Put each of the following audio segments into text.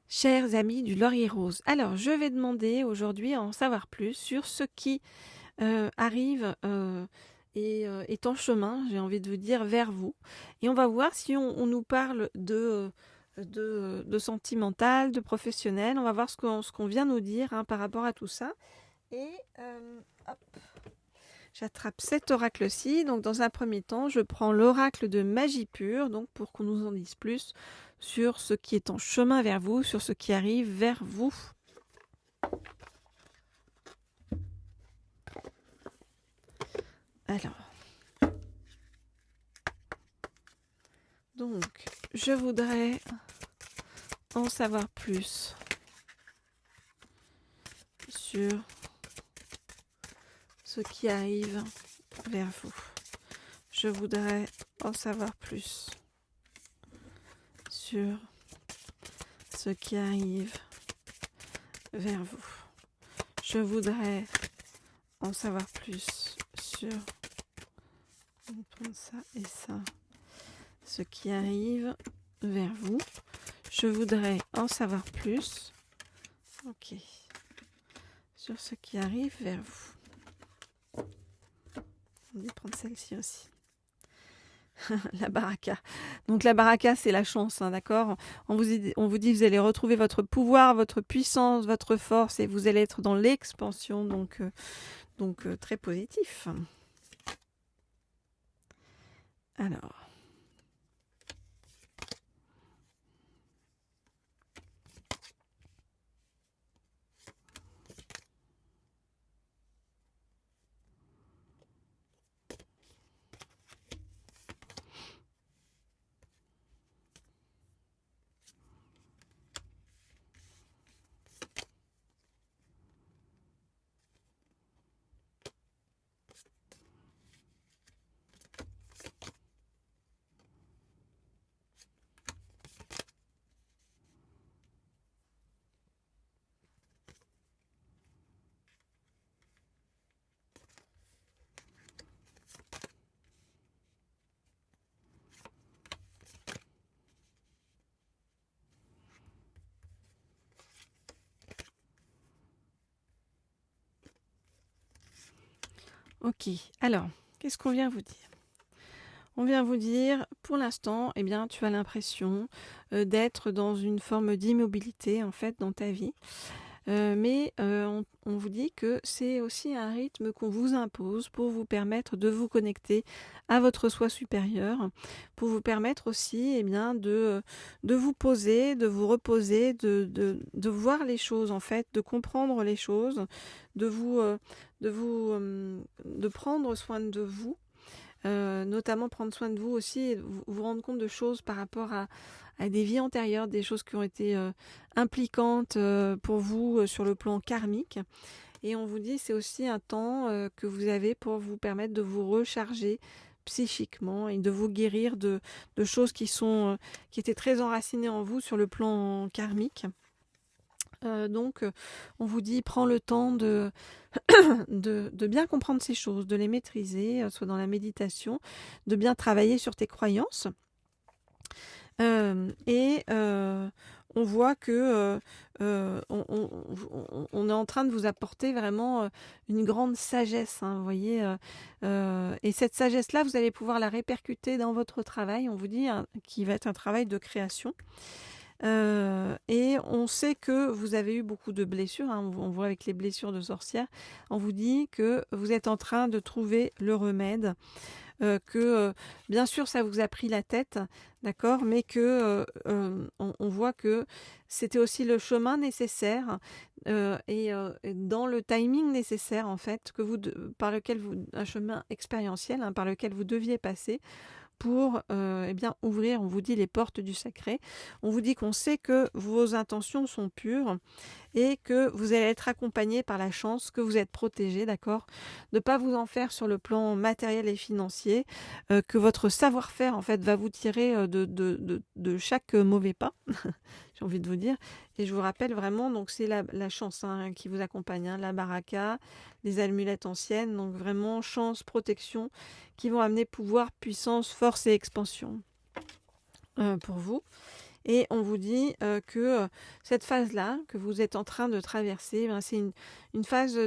Chers amis du Laurier Rose, alors je vais demander aujourd'hui à en savoir plus sur ce qui arrive et est en chemin, j'ai envie de vous dire, vers vous. Et on va voir si on nous parle de sentimental, de professionnel. On va voir ce qu'on vient nous dire hein, par rapport à tout ça. Et hop, j'attrape cet oracle-ci. Donc dans un premier temps, je prends l'oracle de magie pure, donc pour qu'on nous en dise plus sur ce qui est en chemin vers vous, sur ce qui arrive vers vous. Alors, donc, je voudrais en savoir plus sur ce qui arrive vers vous. Je voudrais en savoir plus sur ce qui arrive vers vous. Je voudrais en savoir plus sur... On va prendre ça et ça. Ce qui arrive vers vous. Je voudrais en savoir plus. Ok. Sur ce qui arrive vers vous. On va prendre celle-ci aussi. La baraka. Donc la baraka, c'est la chance, hein, d'accord. On vous dit vous allez retrouver votre pouvoir, votre puissance, votre force et vous allez être dans l'expansion, donc très positif. Alors. Ok, alors, qu'est-ce qu'on vient vous dire? On vient vous dire, pour l'instant, eh bien, tu as l'impression d'être dans une forme d'immobilité, en fait, dans ta vie. Mais on vous dit que c'est aussi un rythme qu'on vous impose pour vous permettre de vous connecter à votre soi supérieur, pour vous permettre aussi eh bien, de vous poser, de vous reposer, de voir les choses en fait, de comprendre les choses, de prendre soin de vous. Notamment prendre soin de vous aussi et vous rendre compte de choses par rapport à des vies antérieures, des choses qui ont été impliquantes pour vous sur le plan karmique. Et on vous dit c'est aussi un temps que vous avez pour vous permettre de vous recharger psychiquement et de vous guérir de choses qui étaient très enracinées en vous sur le plan karmique. Donc, on vous dit, prends le temps de bien comprendre ces choses, de les maîtriser, soit dans la méditation, de bien travailler sur tes croyances. On voit que on est en train de vous apporter vraiment une grande sagesse, hein, vous voyez. Et cette sagesse-là, vous allez pouvoir la répercuter dans votre travail. On vous dit qu'il va être un travail de création. Et on sait que vous avez eu beaucoup de blessures, hein, on voit avec les blessures de sorcière, on vous dit que vous êtes en train de trouver le remède, que bien sûr ça vous a pris la tête, d'accord, mais que on voit que c'était aussi le chemin nécessaire et dans le timing nécessaire en fait, par lequel un chemin expérientiel hein, par lequel vous deviez passer pour eh bien, ouvrir, on vous dit, les portes du sacré. On vous dit qu'on sait que vos intentions sont pures et que vous allez être accompagné par la chance, que vous êtes protégé, d'accord? De ne pas vous en faire sur le plan matériel et financier, que votre savoir-faire, en fait, va vous tirer de chaque mauvais pas, j'ai envie de vous dire. Et je vous rappelle vraiment, donc c'est la chance hein, qui vous accompagne, hein, la baraka, les amulettes anciennes, donc vraiment chance, protection, qui vont amener pouvoir, puissance, force et expansion pour vous. Et on vous dit que cette phase-là que vous êtes en train de traverser, c'est une phase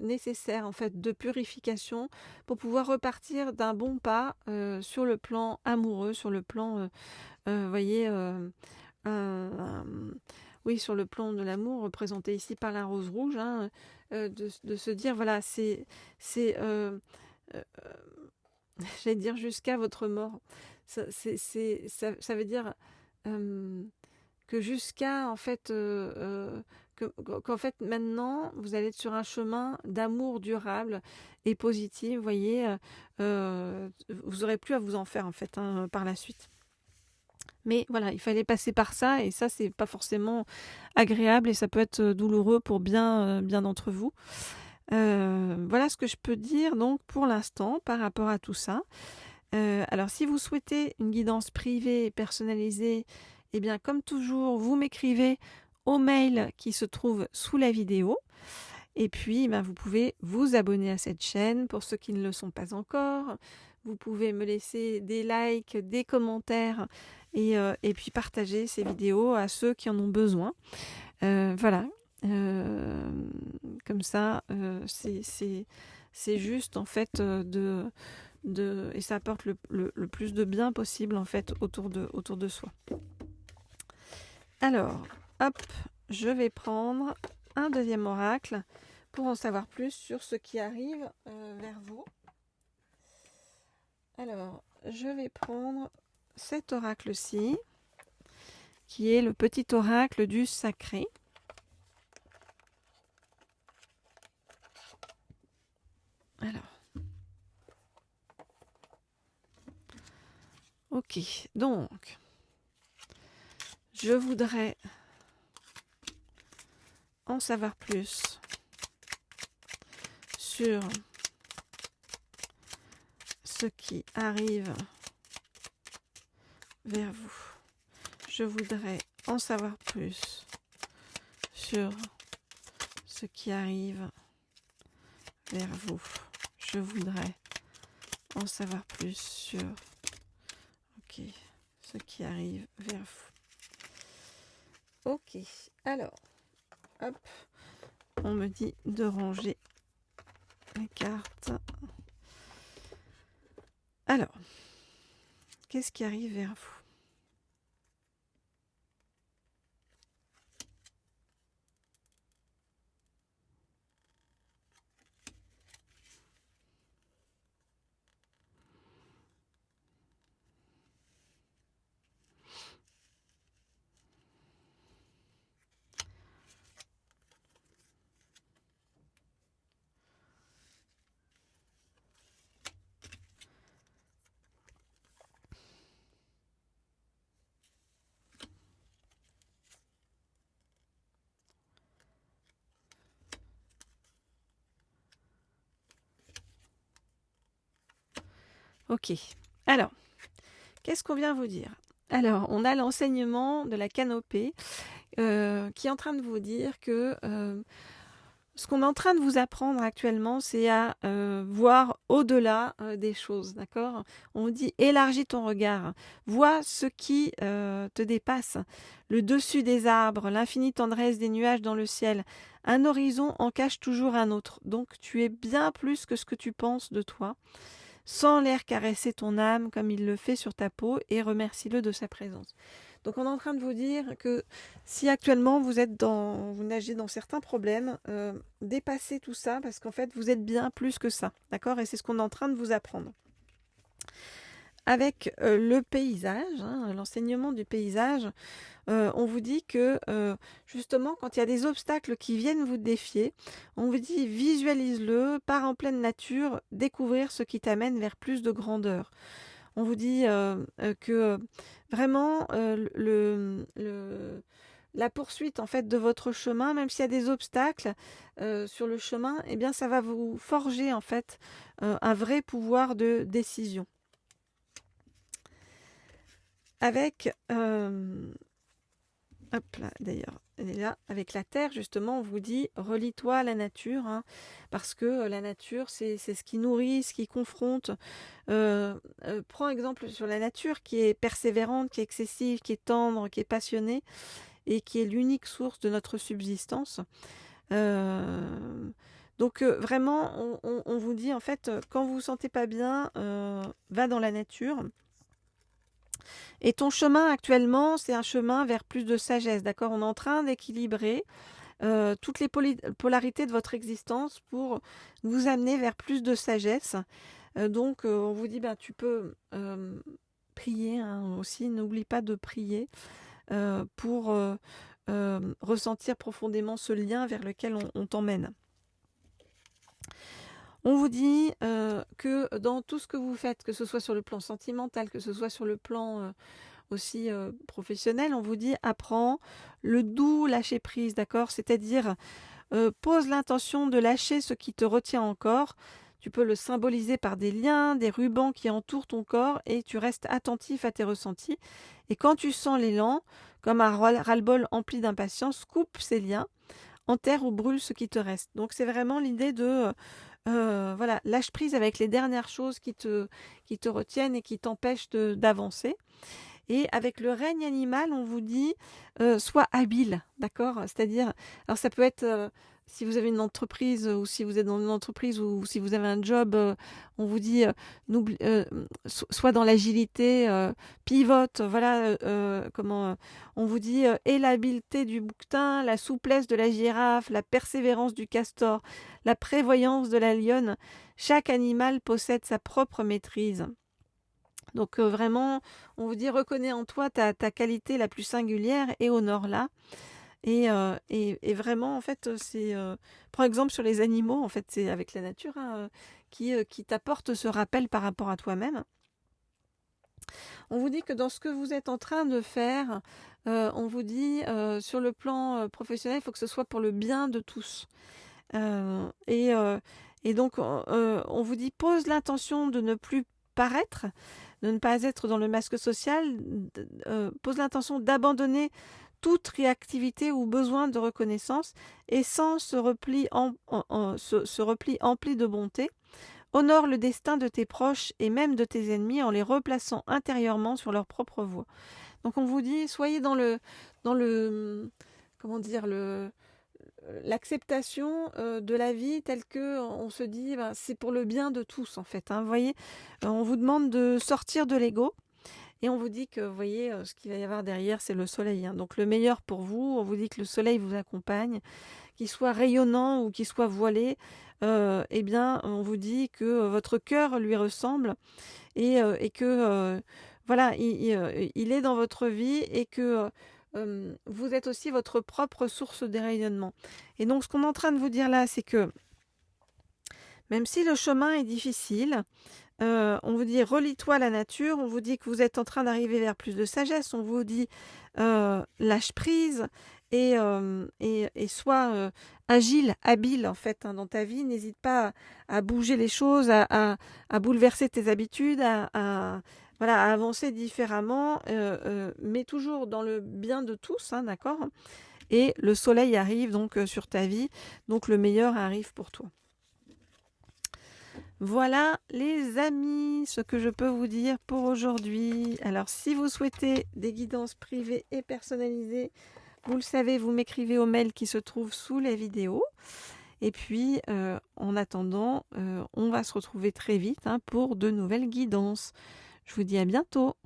nécessaire en fait de purification pour pouvoir repartir d'un bon pas sur le plan amoureux, sur le plan, voyez, un- oui, sur le plan de l'amour représenté ici par la rose rouge, hein, de se dire voilà, c'est euh, j'allais dire jusqu'à votre mort. Ça veut dire que jusqu'à en fait qu'en fait maintenant vous allez être sur un chemin d'amour durable et positif, vous voyez, vous aurez plus à vous en faire en fait hein, par la suite. Mais voilà, il fallait passer par ça et ça c'est pas forcément agréable et ça peut être douloureux pour bien d'entre vous. Voilà ce que je peux dire donc pour l'instant par rapport à tout ça. Alors si vous souhaitez une guidance privée et personnalisée, eh bien comme toujours, vous m'écrivez au mail qui se trouve sous la vidéo. Et puis, vous pouvez vous abonner à cette chaîne pour ceux qui ne le sont pas encore. Vous pouvez me laisser des likes, des commentaires et puis partager ces vidéos à ceux qui en ont besoin. Voilà. Euh, Comme ça, c'est juste en fait et ça apporte le plus de bien possible en fait autour de soi. Alors, hop, je vais prendre un deuxième oracle pour en savoir plus sur ce qui arrive vers vous. Alors, je vais prendre cet oracle-ci, qui est le petit oracle du sacré. Alors, ok, donc, je voudrais en savoir plus sur ce qui arrive vers vous. Je voudrais en savoir plus sur ce qui arrive vers vous. Je voudrais en savoir plus sur ce qui arrive vers vous. Ok, alors, hop, on me dit de ranger les cartes. Alors, qu'est-ce qui arrive vers vous? Ok, alors, qu'est-ce qu'on vient vous dire? Alors, on a l'enseignement de la canopée qui est en train de vous dire que ce qu'on est en train de vous apprendre actuellement, c'est à voir au-delà des choses, d'accord? On vous dit élargis ton regard, vois ce qui te dépasse, le dessus des arbres, l'infinie tendresse des nuages dans le ciel. Un horizon en cache toujours un autre, donc tu es bien plus que ce que tu penses de toi. Sans l'air caresser ton âme comme il le fait sur ta peau et remercie-le de sa présence. Donc on est en train de vous dire que si actuellement vous nagez dans certains problèmes, dépassez tout ça parce qu'en fait vous êtes bien plus que ça, d'accord? Et c'est ce qu'on est en train de vous apprendre. Avec le paysage, hein, l'enseignement du paysage, on vous dit que justement quand il y a des obstacles qui viennent vous défier, on vous dit visualise-le, pars en pleine nature, découvrir ce qui t'amène vers plus de grandeur. On vous dit que vraiment la poursuite en fait de votre chemin, même s'il y a des obstacles sur le chemin, eh bien ça va vous forger en fait un vrai pouvoir de décision. Avec Hop là, d'ailleurs, elle est là avec la terre, justement, on vous dit relie-toi à la nature, hein, parce que la nature, c'est ce qui nourrit, ce qui confronte. Prends exemple sur la nature qui est persévérante, qui est excessive, qui est tendre, qui est passionnée et qui est l'unique source de notre subsistance. Donc vraiment, on vous dit en fait, quand vous vous sentez pas bien, va dans la nature. Et ton chemin actuellement, c'est un chemin vers plus de sagesse, d'accord? On est en train d'équilibrer toutes les polarités de votre existence pour vous amener vers plus de sagesse. Donc, on vous dit, ben, tu peux prier hein, aussi. N'oublie pas de prier pour ressentir profondément ce lien vers lequel on t'emmène. On vous dit que dans tout ce que vous faites, que ce soit sur le plan sentimental, que ce soit sur le plan aussi professionnel, on vous dit apprends le doux lâcher prise, d'accord? C'est-à-dire pose l'intention de lâcher ce qui te retient encore. Tu peux le symboliser par des liens, des rubans qui entourent ton corps et tu restes attentif à tes ressentis. Et quand tu sens l'élan, comme un ras-le-bol empli d'impatience, coupe ces liens, enterre ou brûle ce qui te reste. Donc c'est vraiment l'idée de voilà, lâche prise avec les dernières choses qui te retiennent et qui t'empêchent d'avancer. Et avec le règne animal, on vous dit sois habile, d'accord? C'est-à-dire, alors ça peut être si vous avez une entreprise ou si vous êtes dans une entreprise ou si vous avez un job, on vous dit sois dans l'agilité, pivote, voilà comment on vous dit aie l'habileté du bouquetin, la souplesse de la girafe, la persévérance du castor, la prévoyance de la lionne. Chaque animal possède sa propre maîtrise. Donc vraiment, on vous dit reconnais en toi ta qualité la plus singulière et honore-la. Et vraiment, en fait, c'est par exemple sur les animaux, en fait, c'est avec la nature hein, qui t'apporte ce rappel par rapport à toi-même. On vous dit que dans ce que vous êtes en train de faire, on vous dit sur le plan professionnel, il faut que ce soit pour le bien de tous. Et donc, on vous dit pose l'intention de ne plus paraître, de ne pas être dans le masque social, pose l'intention d'abandonner toute réactivité ou besoin de reconnaissance et sans ce repli empli de bonté. Honore le destin de tes proches et même de tes ennemis en les replaçant intérieurement sur leur propre voie. Donc on vous dit, soyez dans le comment dire, l'acceptation de la vie telle que on se dit ben, c'est pour le bien de tous en fait. Hein, vous voyez, on vous demande de sortir de l'ego et on vous dit que vous voyez ce qu'il va y avoir derrière c'est le soleil. Hein. Donc le meilleur pour vous, on vous dit que le soleil vous accompagne, qu'il soit rayonnant ou qu'il soit voilé. Eh bien, on vous dit que votre cœur lui ressemble et que voilà, il est dans votre vie et que vous êtes aussi votre propre source de rayonnement. Et donc, ce qu'on est en train de vous dire là, c'est que même si le chemin est difficile, on vous dit relie-toi à la nature, on vous dit que vous êtes en train d'arriver vers plus de sagesse, on vous dit lâche prise et sois agile, habile en fait hein, dans ta vie. N'hésite pas à bouger les choses, à bouleverser tes habitudes, voilà, à avancer différemment, mais toujours dans le bien de tous, hein, d'accord? Et le soleil arrive donc sur ta vie, donc le meilleur arrive pour toi. Voilà les amis, ce que je peux vous dire pour aujourd'hui. Alors si vous souhaitez des guidances privées et personnalisées, vous le savez, vous m'écrivez au mail qui se trouve sous la vidéo. Et puis en attendant, on va se retrouver très vite hein, pour de nouvelles guidances. Je vous dis à bientôt.